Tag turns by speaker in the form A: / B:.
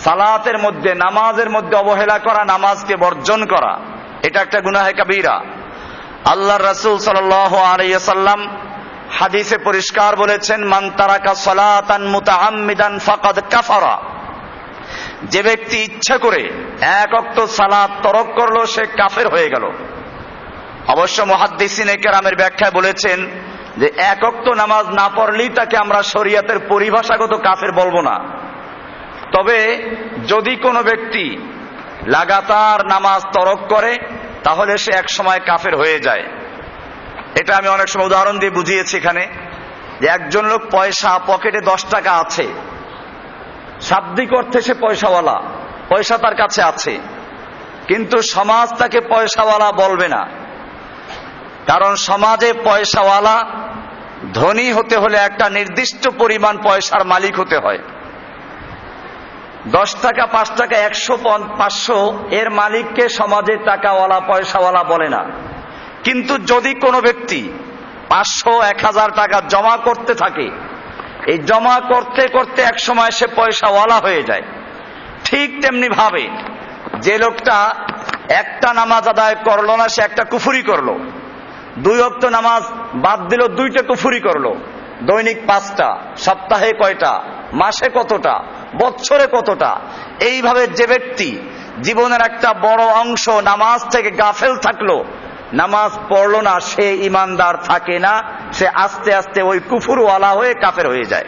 A: সালাতের মধ্যে, নামাজের মধ্যে অবহেলা করা, নামাজকে বর্জন করা, এটা একটা গুনাহে কাবীরা। আল্লাহর রাসূল সাল্লাল্লাহু আলাইহি ওয়াসাল্লাম হাদিসে পরিষ্কার বলেছেন, মান তারাকা সালাতান মুতাআম্মিদান ফাকাদ কাফারা। যে ব্যক্তি ইচ্ছা করে এক ওয়াক্ত সালাত তরক করলো, সে কাফের হয়ে গেল। অবশ্য মুহাদ্দিসিনে কেরামের ব্যাখ্যায় বলেছেন যে এক ওয়াক্ত নামাজ না পড়লেই তাকে আমরা শরীয়তের পরিভাষাগত কাফের বলবো না। তবে যদি কোনো ব্যক্তি লাগাতার নামাজ তরক করে, তাহলে সে এক সময় কাফের হয়ে যায়। এটা আমি অনেক সময় উদাহরণ দিয়ে বুঝিয়েছি এখানে, যে একজন লোক পয়সা, পকেটে 10 টাকা আছে, শাব্দিক অর্থে সে পয়সাওয়ালা, পয়সা তার কাছে আছে, কিন্তু সমাজ তাকে পয়সাওয়ালা বলবে না। কারণ সমাজে পয়সাওয়ালা, ধনী হতে হলে একটা নির্দিষ্ট পরিমাণ পয়সার মালিক হতে হয়। 10 টাকা, 5 টাকা, 100, 500 এর মালিককে সমাজে টাকাওয়ালা, পয়সাওয়ালা বলে না। কিন্তু যদি কোনো ব্যক্তি 500, 1000 টাকা জমা করতে থাকে, এই জমা করতে করতে এক সময় সে পয়সাওয়ালা হয়ে যায়। ঠিক তেমনি ভাবে যে লোকটা একটা নামাজ আদায় করলো না, সে একটা কুফরি করলো। 2 ওয়াক্ত নামাজ বাদ দিল, 2টা কুফরি করলো। দৈনিক 5টা, সপ্তাহে কয়টা, মাসে কতটা, বছরে কতটা। এইভাবে যে ব্যক্তি জীবনের একটা বড় অংশ নামাজ থেকে গাফেল থাকলো, নামাজ পড়লো না, সে ইমানদার থাকে না, সে আস্তে আস্তে ওই কুফরওয়ালা হয়ে কাফের হয়ে যায়।